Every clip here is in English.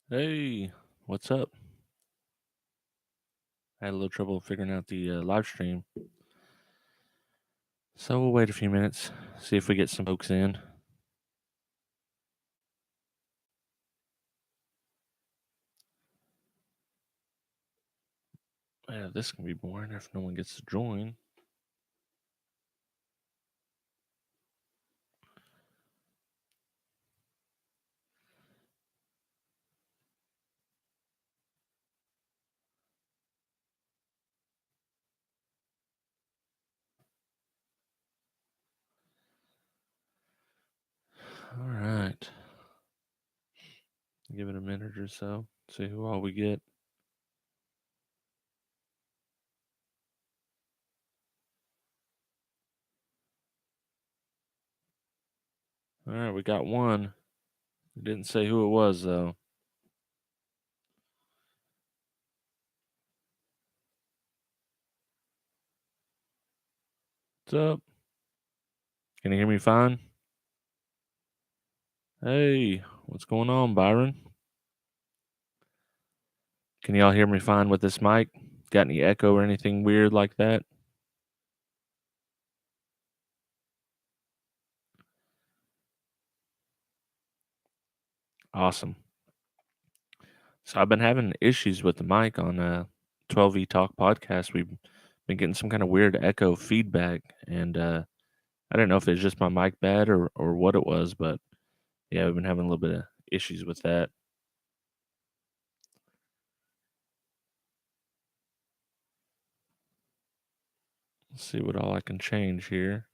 Hey, what's up? I had a little trouble figuring out the live stream, so we'll wait a few minutes, see if we get some folks in. Yeah, this can be boring if no one gets to join. All right, give it a minute or so, see who all we get. All right, we got one. It didn't say who it was though. What's up? Can you hear me fine? Hey, what's going on, Byron? Can y'all hear me fine with this mic? Got any echo or anything weird like that? Awesome. So I've been having issues with the mic on 12E Talk podcast. We've been getting some kind of weird echo feedback, and I didn't know if it's just my mic bad or what it was, but yeah, we've been having a little bit of issues with that. Let's see what all I can change here.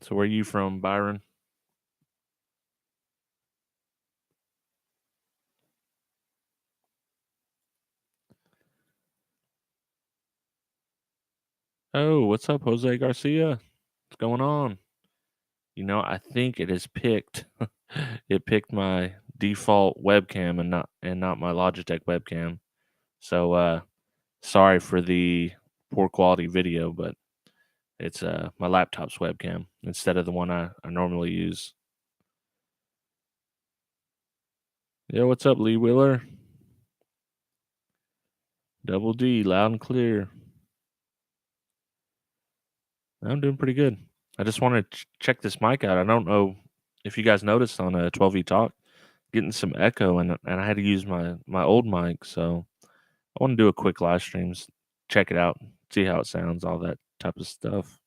So where are you from, Byron? Oh, what's up, Jose Garcia? What's going on? I think it has picked it picked my default webcam and not my Logitech webcam. So sorry for the poor quality video, but it's my laptop's webcam instead of the one I normally use. Yeah, what's up, Lee Wheeler? Double D, loud and clear. I'm doing pretty good. I just want to check this mic out. I don't know if you guys noticed on a 12E Talk getting some echo, and I had to use my old mic, so I want to do a quick live streams, check it out, see how it sounds, all that type of stuff.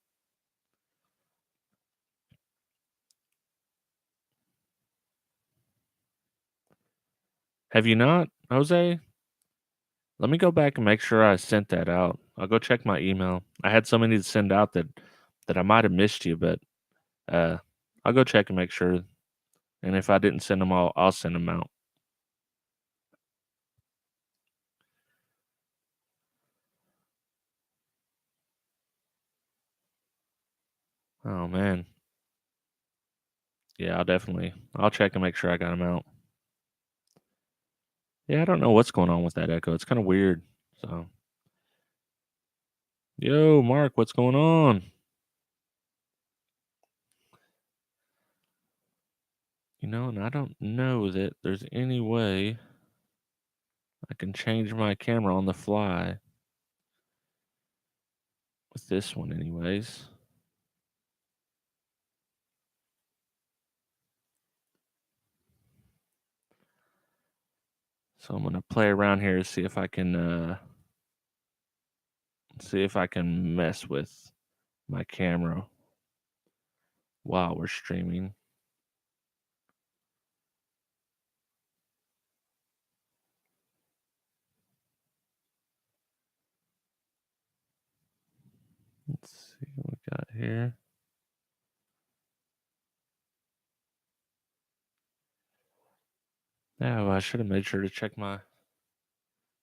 Have you not, Jose? Let me go back and make sure I sent that out. I'll go check my email. I had so many to send out that I might have missed you, but uh, I'll go check and make sure. And if I didn't send them all, I'll send them out. Oh man, yeah, I'll check and make sure I got them out. Yeah, I don't know what's going on with that echo. It's kind of weird. So, yo, Mark, what's going on? And I don't know that there's any way I can change my camera on the fly with this one, anyways. So I'm gonna play around here to see if I can mess with my camera while we're streaming. Let's see what we got here. Yeah, well, I should have made sure to check my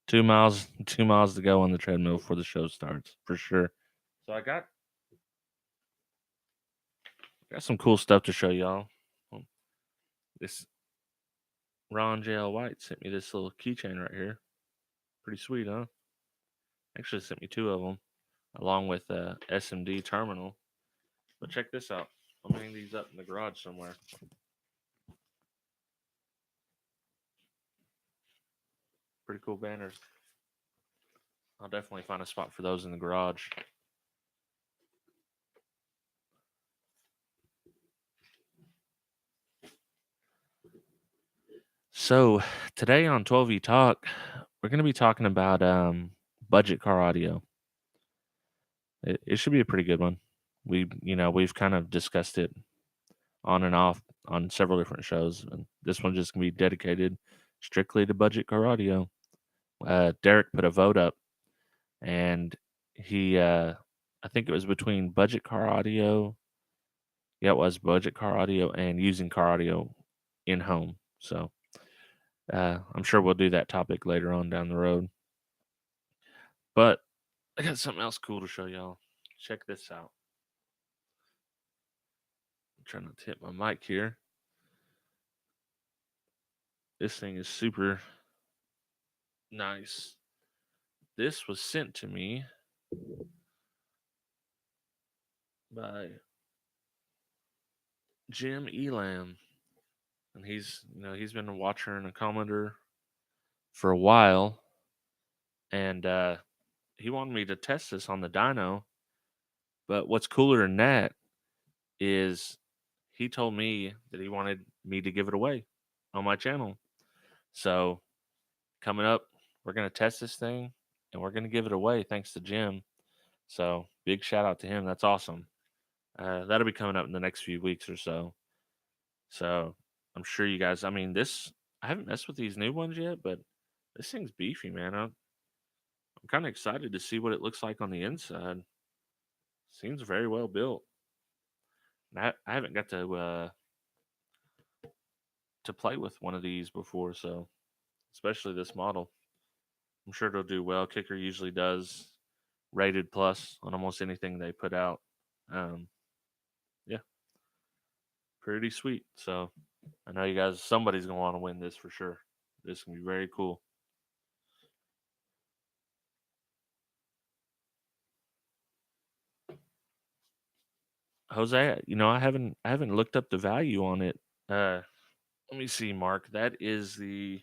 2 miles to go on the treadmill before the show starts for sure. So I got some cool stuff to show y'all. This Ron J.L. White sent me this little keychain right here. Pretty sweet, huh? Actually, sent me two of them. along with a SMD terminal. But check this out. I'm hanging these up in the garage somewhere. Pretty cool banners. I'll definitely find a spot for those in the garage. So today on 12E Talk, we're going to be talking about budget car audio. It should be a pretty good one. We've kind of discussed it on and off on several different shows, and this one's just going to be dedicated strictly to budget car audio. Derek put a vote up, and he, I think it was between budget car audio. Yeah, it was budget car audio and using car audio in home. So I'm sure we'll do that topic later on down the road. But I got something else cool to show y'all. Check this out. I'm trying not to hit my mic here. This thing is super nice. This was sent to me by Jim Elam. And he's been a watcher and a commenter for a while. And he wanted me to test this on the dyno. But what's cooler than that is he told me that he wanted me to give it away on my channel. So coming up, we're going to test this thing and we're going to give it away thanks to Jim. So big shout out to him. That's awesome. That'll be coming up in the next few weeks or so. So I'm sure you guys, I haven't messed with these new ones yet, but this thing's beefy, man. I'm kind of excited to see what it looks like on the inside. Seems very well built. And I haven't got to play with one of these before, so especially this model. I'm sure it'll do well. Kicker usually does rated plus on almost anything they put out. Yeah, pretty sweet. So I know you guys, somebody's gonna want to win this for sure. This can be very cool. Jose, I haven't looked up the value on it. Let me see, Mark. It's the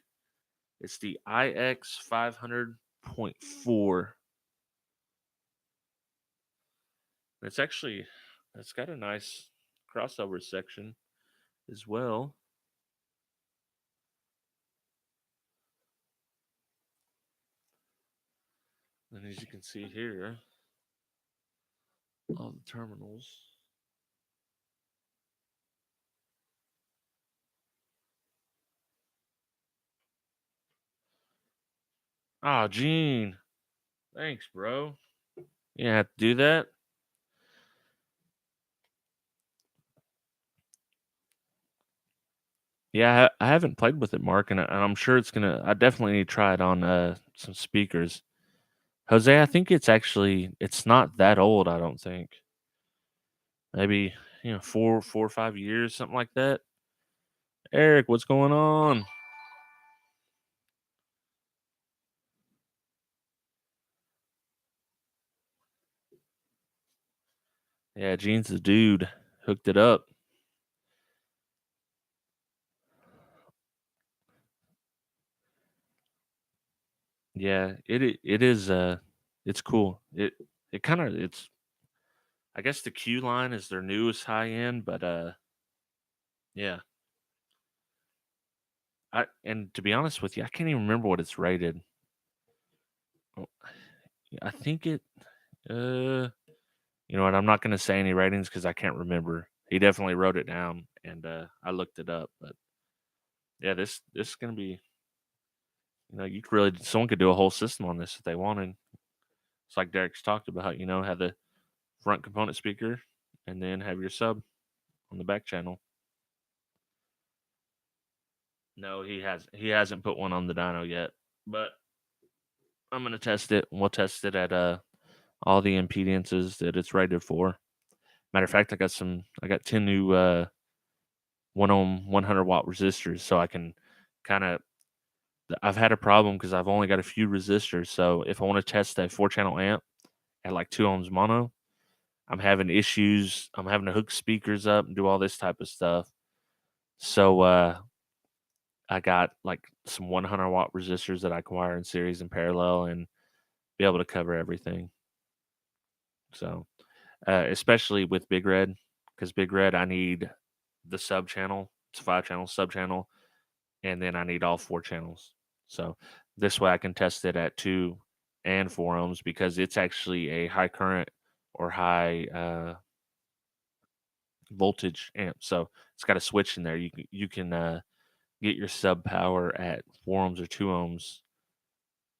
IX 500.4. It's got a nice crossover section as well. And as you can see here, all the terminals. Ah, Gene. Thanks, bro. You have to do that. Yeah, I haven't played with it, Mark, and I'm sure it's gonna. I definitely need to try it on some speakers. Jose, I think it's not that old. I don't think. Maybe 4 or 5 years, something like that. Eric, what's going on? Yeah, Gene's the dude. Hooked it up. Yeah, it is. It's cool. It kind of it's. I guess the Q line is their newest high end, but yeah. And to be honest with you, I can't even remember what it's rated. Oh, I think it. You know what? I'm not going to say any ratings because I can't remember. He definitely wrote it down, and I looked it up. But yeah, this is going to be. You could really someone could do a whole system on this if they wanted. It's like Derek's talked about. Have the front component speaker, and then have your sub on the back channel. No, he hasn't put one on the dyno yet, but I'm gonna test it. We'll test it at all the impedances that it's rated for. Matter of fact, I got 10 new 1 ohm 100-watt resistors, so I can kind of. I've had a problem because I've only got a few resistors. So if I want to test a 4-channel amp at like 2 ohms mono. I'm having issues. I'm having to hook speakers up and do all this type of stuff. So I got like some 100-watt resistors that I can wire in series and parallel and be able to cover everything. So especially with Big Red, because Big Red I need the sub channel. It's a 5-channel sub channel, and then I need all 4 channels. So this way I can test it at 2 and 4 ohms because it's actually a high current or high voltage amp. So it's got a switch in there. You can get your sub power at 4 ohms or 2 ohms.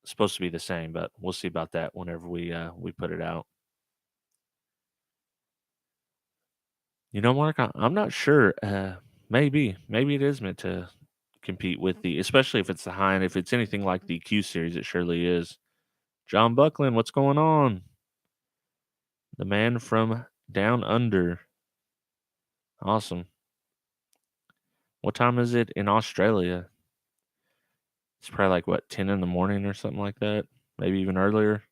It's supposed to be the same, but we'll see about that whenever we put it out. Mark, I'm not sure. Maybe it is meant to compete with the, especially if it's the high end. If it's anything like the Q series, it surely is. John Buckland, what's going on? The man from down under. Awesome. What time is it in Australia? It's probably like what, 10 in the morning or something like that. Maybe even earlier.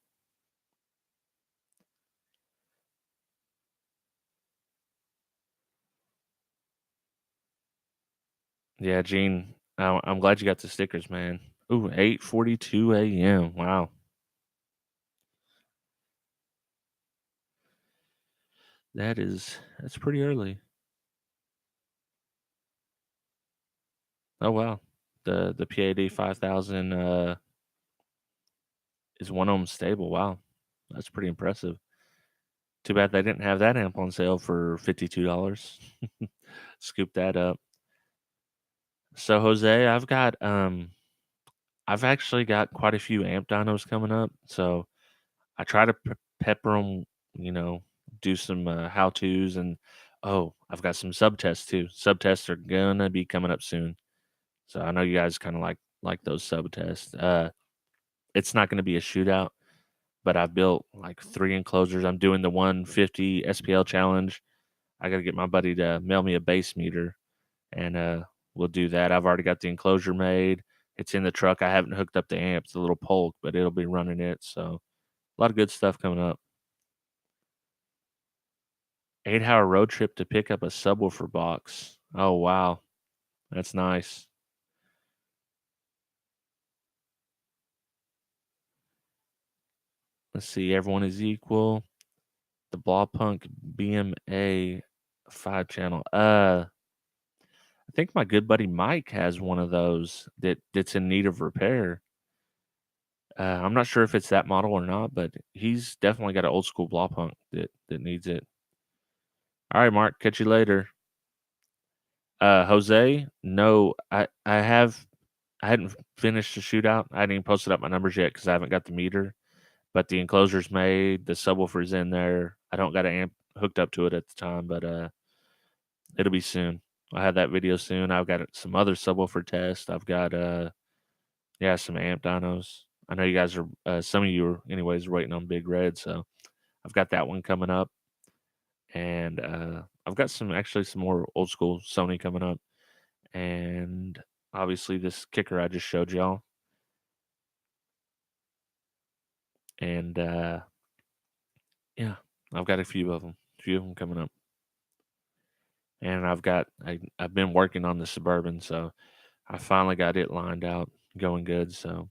Yeah, Gene. I'm glad you got the stickers, man. Ooh, 8:42 a.m. Wow, that's pretty early. Oh wow, the PAD 5000 is 1 ohm stable. Wow, that's pretty impressive. Too bad they didn't have that amp on sale for $52. Scoop that up. So Jose, I've actually got quite a few amp dynos coming up. So I try to pepper them, you know, do some how tos, and oh, I've got some sub tests too. Sub tests are gonna be coming up soon. So I know you guys kind of like those sub tests. It's not going to be a shootout, but I've built like 3 enclosures. I'm doing the 150 SPL challenge. I got to get my buddy to mail me a base meter, and we'll do that. I've already got the enclosure made. It's in the truck. I haven't hooked up the amp. It's a little Polk, but it'll be running it. So a lot of good stuff coming up. 8-hour road trip to pick up a subwoofer box. Oh wow, that's nice. Let's see. Everyone is equal. The Blawpunk BMA 5-channel. I think my good buddy Mike has one of those that's in need of repair. I'm not sure if it's that model or not, but he's definitely got an old school Blawpunk that needs it. All right, Mark. Catch you later. Jose, no, I hadn't finished the shootout. I hadn't even posted up my numbers yet because I haven't got the meter. But the enclosure's made. The subwoofer's in there. I don't got an amp hooked up to it at the time, but it'll be soon. I'll have that video soon. I've got some other subwoofer tests. I've got yeah, some amp dynos. I know you guys are some of you are anyways waiting on Big Red, so I've got that one coming up. And I've got some more old school Sony coming up. And obviously this kicker I just showed y'all. And yeah, I've got a few of them coming up. And I've been working on the Suburban, so I finally got it lined out, going good. So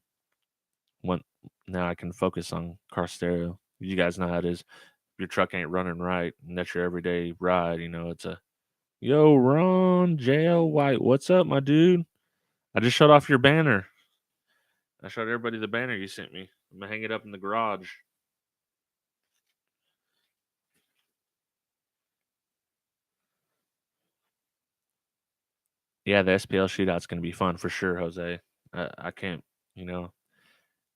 when now I can focus on car stereo. You guys know how it is. If your truck ain't running right, and that's your everyday ride, it's a yo, Ron, JL White, what's up, my dude? I just shut off your banner. I showed everybody the banner you sent me. I'm gonna hang it up in the garage. Yeah, the SPL shootout's gonna be fun for sure, Jose. I can't, you know,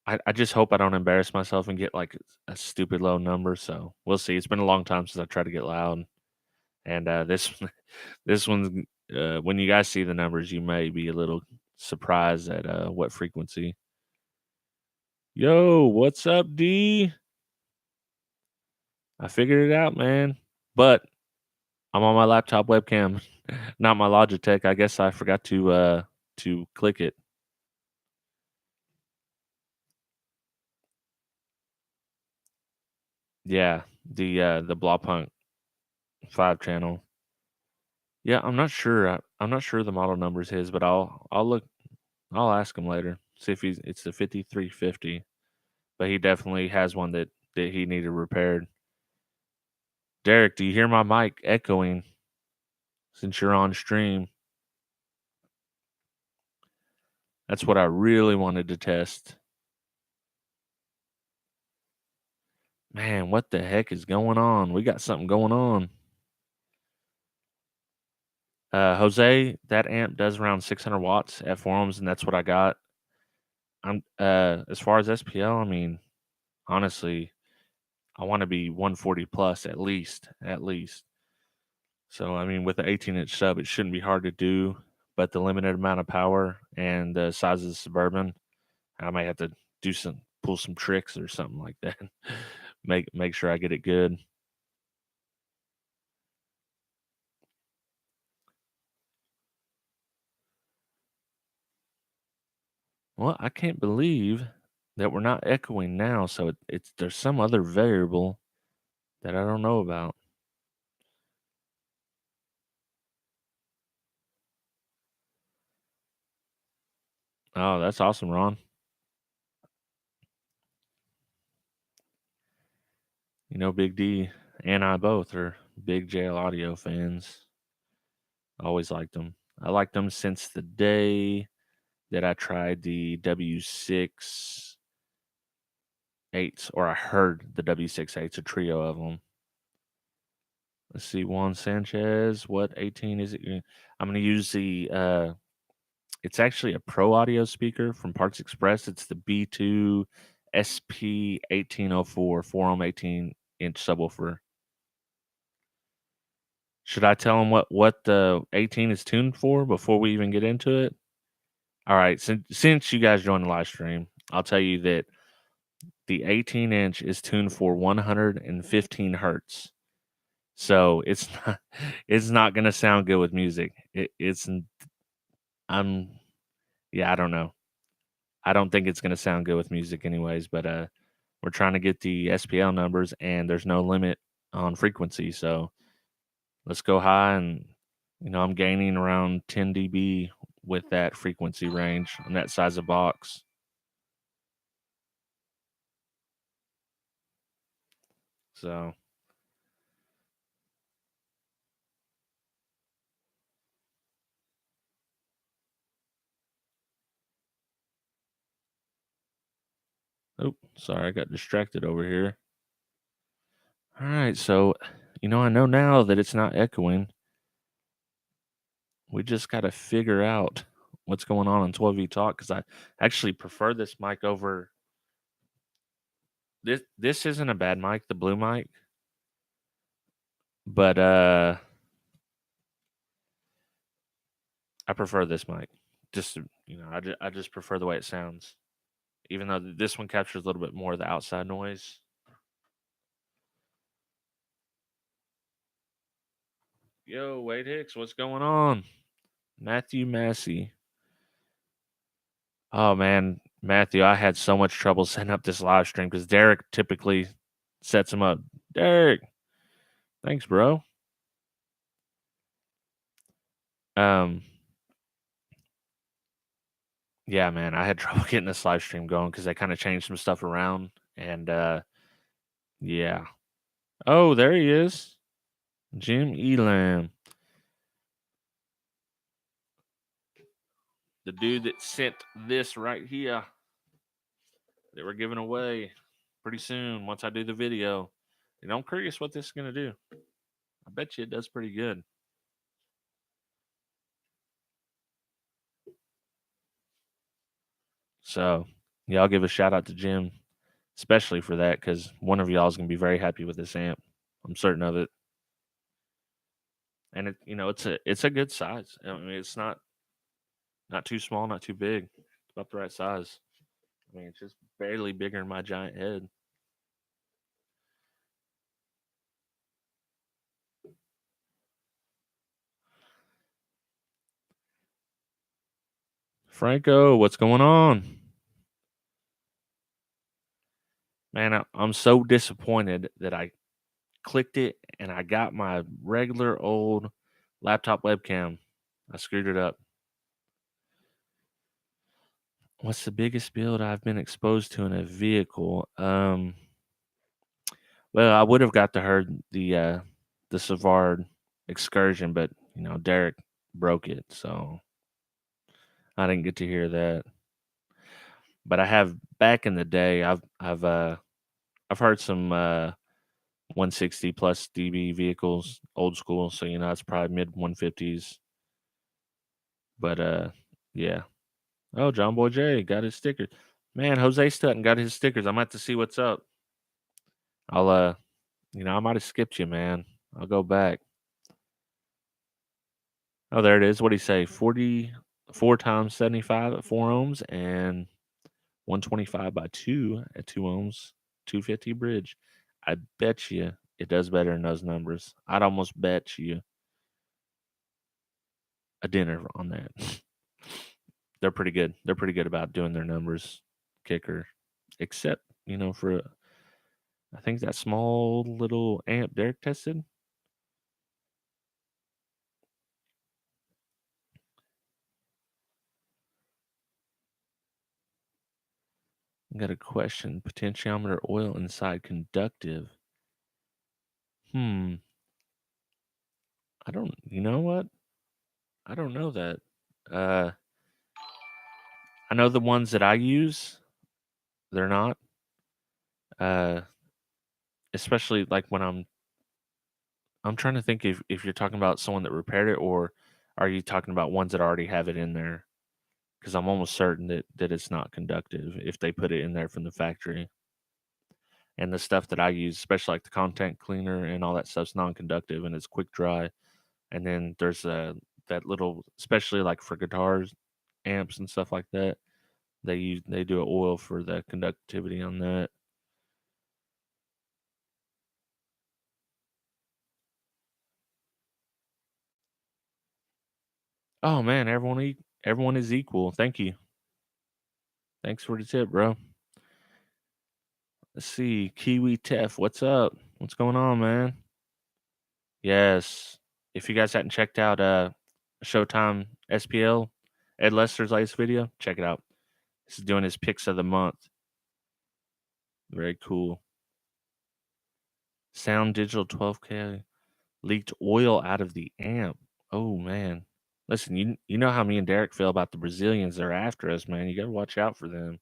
I just hope I don't embarrass myself and get like a stupid low number. So we'll see. It's been a long time since I tried to get loud, and this one's when you guys see the numbers, you may be a little surprised at what frequency. Yo, what's up, D? I figured it out, man. But I'm on my laptop webcam, not my Logitech. I guess I forgot to click it. Yeah, the Blaupunkt 5 channel. Yeah, I'm not sure. I'm not sure the model number is his, but I'll look. I'll ask him later. See if it's the 5350. But he definitely has one that he needed repaired. Derek, do you hear my mic echoing since you're on stream? That's what I really wanted to test. Man, what the heck is going on? We got something going on. Jose, that amp does around 600 watts at 4 ohms, and that's what I got. I'm as far as SPL, I mean, honestly, I want to be 140 plus at least, at least. So I mean, with the 18-inch sub, it shouldn't be hard to do. But the limited amount of power and the size of the Suburban, I might have to pull some tricks or something like that. make sure I get it good. Well, I can't believe that we're not echoing now. So it's there's some other variable that I don't know about. Oh, that's awesome, Ron. You know, Big D and I both are big JL Audio fans. Always liked them. I liked them since the day that I tried the W6 8s, or I heard the W6 8s, a trio of them. Let's see, Juan Sanchez. What 18 is it? I'm going to use the. It's actually a Pro Audio speaker from Parts Express. It's the B2 SP 1804 4 ohm 18-inch subwoofer. Should I tell them what the 18 is tuned for before we even get into it? All right, since you guys joined the live stream, I'll tell you that the 18-inch is tuned for 115 hertz. So it's not gonna sound good with music. I'm yeah, I don't know. I don't think it's gonna sound good with music anyways, but we're trying to get the SPL numbers and there's no limit on frequency, so let's go high. And I'm gaining around 10 dB with that frequency range on that size of box. So oh, sorry, I got distracted over here. All right, so I know now that it's not echoing. We just got to figure out what's going on 12V Talk, because I actually prefer this mic over this. This isn't a bad mic, the blue mic, but I prefer this mic. Just I just prefer the way it sounds, even though this one captures a little bit more of the outside noise. Yo, Wade Hicks, what's going on? Matthew Massey. Oh man, Matthew, I had so much trouble setting up this live stream because Derek typically sets them up. Derek, thanks, bro. Um, yeah, man, I had trouble getting this live stream going because I kind of changed some stuff around, and yeah. Oh, there he is, Jim Elam, the dude that sent this right here that we're giving away pretty soon once I do the video. And I'm curious what this is gonna do. I bet you it does pretty good. So, yeah, I'll give a shout out to Jim, especially for that, because one of y'all is gonna be very happy with this amp. I'm certain of it. And it's a good size. I mean, it's not too small, not too big. It's about the right size. I mean, it's just barely bigger than my giant head. Franco, what's going on? Man, I'm so disappointed that I clicked it and I got my regular old laptop webcam. I screwed it up. What's the biggest build I've been exposed to in a vehicle? Well, I would have got to heard the Savard excursion, but Derek broke it, so I didn't get to hear that. But I have back in the day. I've heard some 160 plus dB vehicles, old school. So it's probably mid 150s. But yeah. Oh, John Boy J got his stickers. Man, Jose Stutton got his stickers. I might have to see what's up. I'll I might have skipped you, man. I'll go back. Oh, there it is. What do you say? 44 times 75 at 4 ohms and 125 by 2 at 2 ohms, 250 bridge. I bet you it does better than those numbers. I'd almost bet you a dinner on that. They're pretty good. They're pretty good about doing their numbers, kicker, except for I think that small little amp Derek tested. I got a question. Potentiometer oil inside conductive. I don't. You know what? I don't know that. Uh, I know the ones that I use. They're not. Uh, especially like when I'm trying to think if you're talking about someone that repaired it, or are you talking about ones that already have it in there? Because I'm almost certain that it's not conductive if they put it in there from the factory. And the stuff that I use, especially like the contact cleaner and all that stuff's non-conductive and it's quick dry. And then there's that little, especially like for guitars, amps and stuff like that. They do an oil for the conductivity on that. Oh man, everyone is equal. Thank you. Thanks for the tip, bro. Let's see, Kiwi Tef, what's up? What's going on, man? Yes. If you guys hadn't checked out Showtime SPL, Ed Lester's latest video, check it out. This is doing his picks of the month. Very cool. Sound Digital 12K leaked oil out of the amp. Oh man. Listen, you know how me and Derek feel about the Brazilians. They're after us, man. You gotta watch out for them.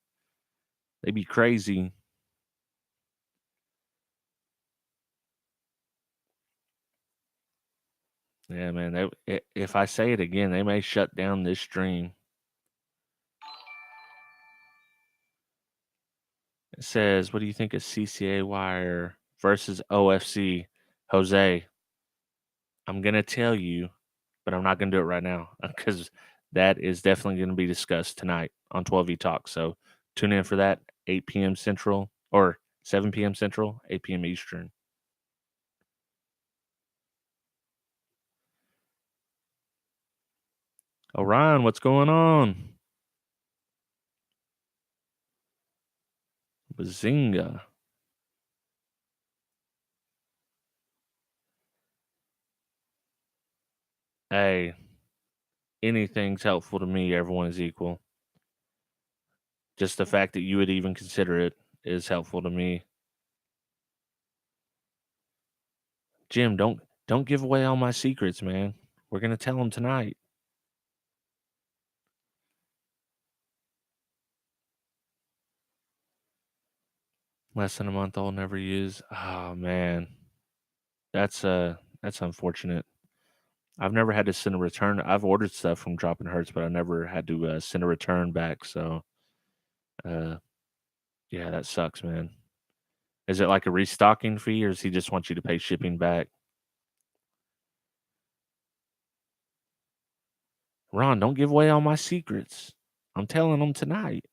They be crazy. Yeah, man. If I say it again, they may shut down this stream. It says, "What do you think of CCA wire versus OFC?" Jose, I'm gonna tell you, but I'm not gonna do it right now because that is definitely gonna be discussed tonight on 12E Talk. So tune in for that, 8 p.m. Central or 7 p.m. Central, 8 p.m. Eastern. Orion, what's going on? Bazinga. Hey, anything's helpful to me. Everyone is equal. Just the fact that you would even consider it is helpful to me. Jim, don't give away all my secrets, man. We're gonna tell them tonight. Less than a month old, never use. Oh man, that's unfortunate. I've never had to send a return. I've ordered stuff from Dropping Hertz, but I never had to send a return back. So, uh, yeah, that sucks, man. Is it like a restocking fee, or does he just want you to pay shipping back? Ron, don't give away all my secrets. I'm telling them tonight.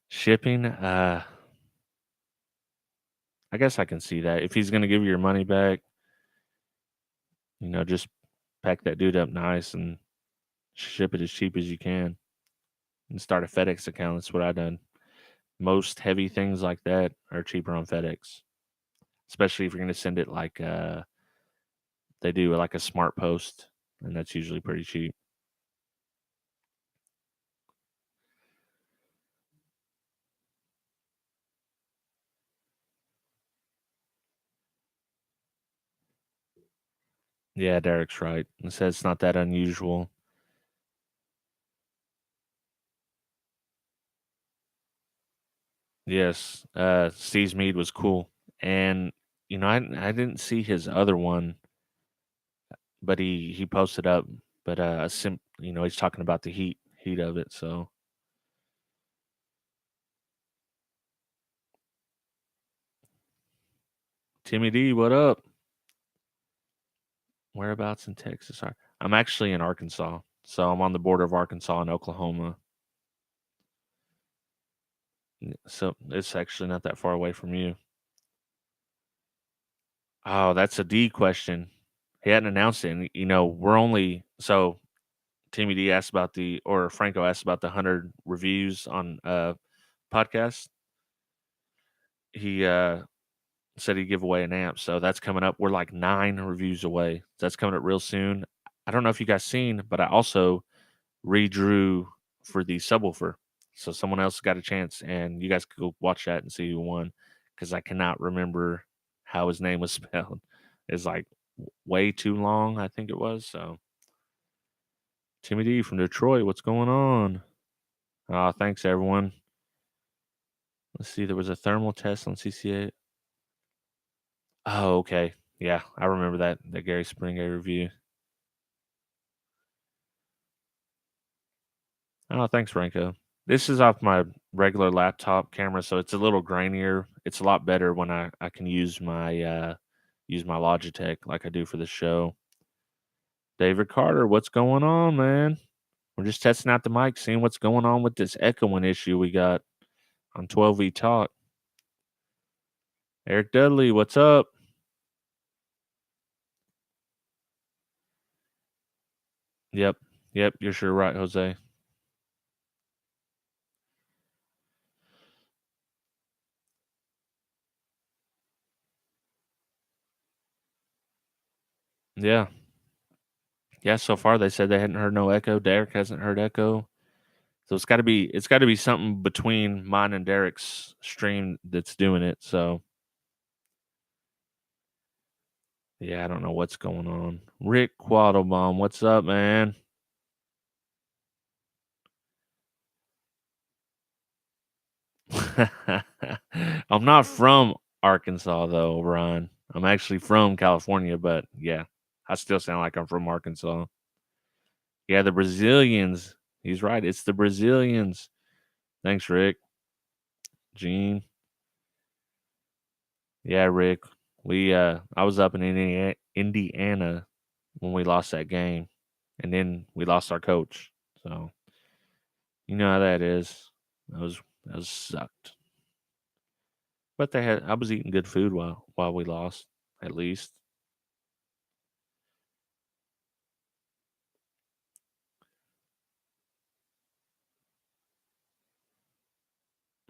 Shipping, I guess I can see that. If he's gonna give you your money back, just pack that dude up nice and ship it as cheap as you can. and start a FedEx account. That's what I've done. Most heavy things like that are cheaper on FedEx, especially if you're going to send it like they do like a smart post, and that's usually pretty cheap. Yeah, Derek's right. It says it's not that unusual. Yes, Steve's Mead was cool, and I didn't see his other one, but he posted up, but he's talking about the heat of it. So Timmy D, what up? Whereabouts in Texas are? I'm actually in Arkansas, so I'm on the border of Arkansas and Oklahoma. So it's actually not that far away from you. Oh, that's a D question. He hadn't announced it. And, we're only so Timmy D asked about or Franco asked about the 100 reviews on podcast. He said he'd give away an amp, so that's coming up. We're like 9 reviews away. So that's coming up real soon. I don't know if you guys seen, but I also redrew for the subwoofer. So someone else got a chance, and you guys could go watch that and see who won, because I cannot remember how his name was spelled. It's like way too long, I think it was. So Timmy D from Detroit, what's going on? Thanks everyone. Let's see, there was a thermal test on CCA. Oh, okay. Yeah, I remember that Gary Springer review. Oh, thanks, Franco. This is off my regular laptop camera, so it's a little grainier. It's a lot better when I can use my Logitech like I do for the show. David Carter, what's going on, man? We're just testing out the mic, seeing what's going on with this echoing issue we got on 12V Talk. Eric Dudley, what's up? Yep, yep, you're sure right, Jose. Yeah, yeah. So far, they said they hadn't heard no echo. Derek hasn't heard echo. So it's got to be something between mine and Derek's stream that's doing it. So yeah, I don't know what's going on. Rick Quattlebaum, what's up, man? I'm not from Arkansas though, Ryan. I'm actually from California, but yeah, I still sound like I'm from Arkansas. Yeah, the Brazilians. He's right. It's the Brazilians. Thanks, Rick. Gene. Yeah, Rick. I was up in Indiana when we lost that game, and then we lost our coach. So you know how that is. That was sucked. But I was eating good food while we lost, at least.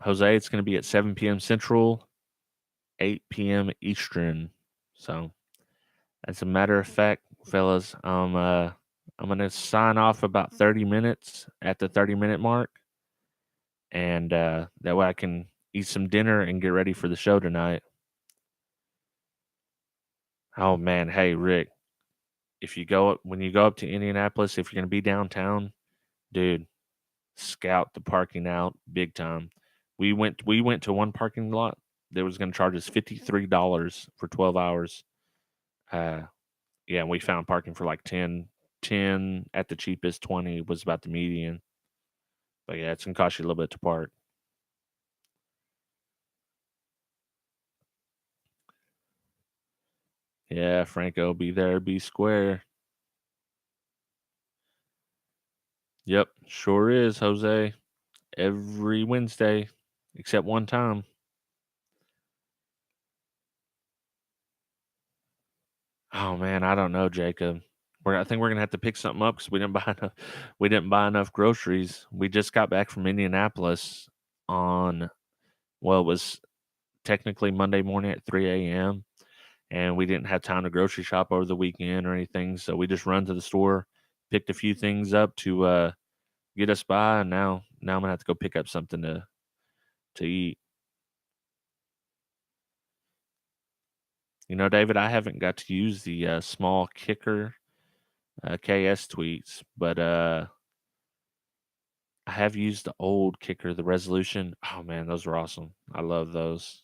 Jose, it's going to be at 7 p.m. Central, 8 p.m. Eastern. So, as a matter of fact, fellas, I'm going to sign off about 30 minutes at the 30-minute mark, and that way I can eat some dinner and get ready for the show tonight. Oh man, hey Rick, if you go up when you go up to Indianapolis, if you're going to be downtown, dude, scout the parking out big time. We went to one parking lot that was going to charge us $53 for 12 hours. Uh, yeah, and we found parking for like 10 at the cheapest. 20 was about the median. But yeah, it's going to cost you a little bit to park. Yeah, Franco, be there, be square. Yep, sure is, Jose. Every Wednesday, except one time. Oh man, I don't know, Jacob. I think we're gonna have to pick something up because we didn't buy enough groceries. We just got back from Indianapolis on well, it was technically Monday morning at 3 a.m. and we didn't have time to grocery shop over the weekend or anything, so we just run to the store, picked a few things up to get us by, and now I'm gonna have to go pick up something to eat. You know, David, I haven't got to use the small kicker KS tweets, but I have used the old kicker, the resolution. Oh man, those were awesome. I love those.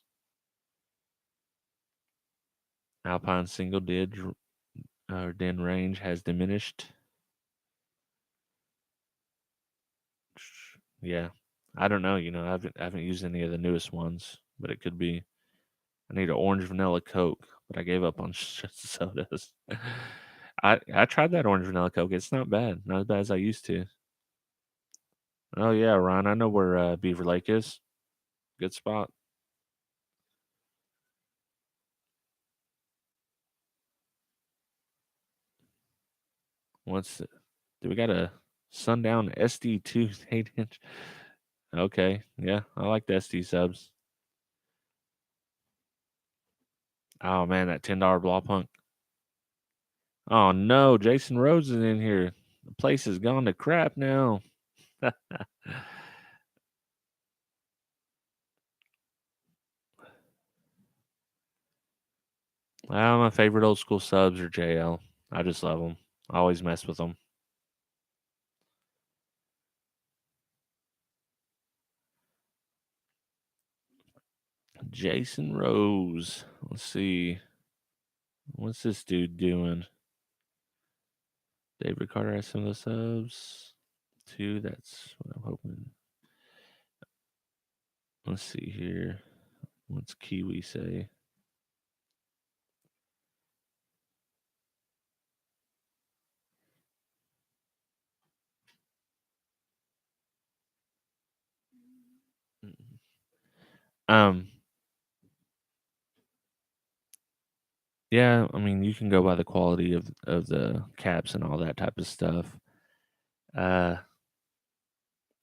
Alpine single din range has diminished. Yeah, I don't know. You know, I haven't used any of the newest ones, but it could be. I need an orange vanilla Coke, but I gave up on sodas. I tried that orange vanilla Coke. It's not bad. Not as bad as I used to. Oh yeah, Ron. I know where Beaver Lake is. Good spot. What's do we got a Sundown SD2 8 inch? Okay, yeah, I like the SD subs. Oh man, that $10 Blah Punk. Oh no, Jason Rhodes is in here. The place has gone to crap now. Well, my favorite old school subs are JL. I just love them. I always mess with them. Jason Rose. Let's see. What's this dude doing? David Carter has some of the subs. Two, that's what I'm hoping. Let's see here. What's Kiwi say? Um, yeah, I mean, you can go by the quality of the caps and all that type of stuff. Uh,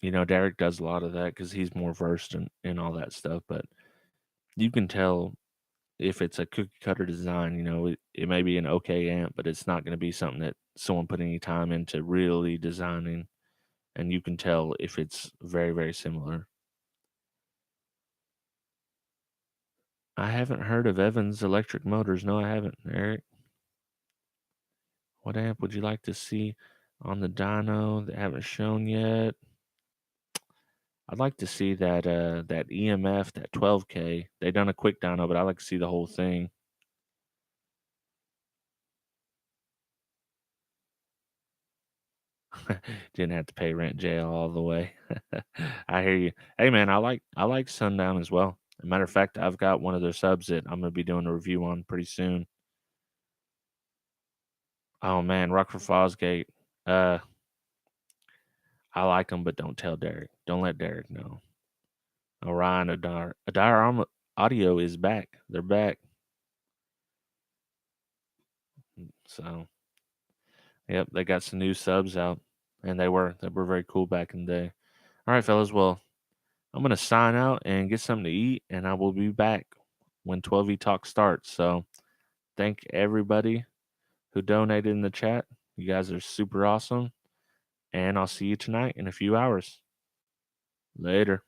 you know, Derek does a lot of that because he's more versed in all that stuff. But you can tell if it's a cookie cutter design. You know, it may be an okay amp, but it's not going to be something that someone put any time into really designing. And you can tell if it's very, very similar. I haven't heard of Evans Electric Motors. No, I haven't, Eric. What amp would you like to see on the dyno that haven't shown yet? I'd like to see that EMF, that 12K. They done a quick dyno, but I like to see the whole thing. Didn't have to pay rent jail all the way. I hear you. Hey man, I like Sundown as well. As a matter of fact, I've got one of their subs that I'm gonna be doing a review on pretty soon. Oh man, Rockford Fosgate. Uh, I like them, but don't tell Derek. Don't let Derek know. Orion Adar Audio is back. They're back. So yep, they got some new subs out, and they were very cool back in the day. All right, fellas. Well, I'm gonna sign out and get something to eat, and I will be back when 12E Talk starts. So thank everybody who donated in the chat. You guys are super awesome, and I'll see you tonight in a few hours. Later.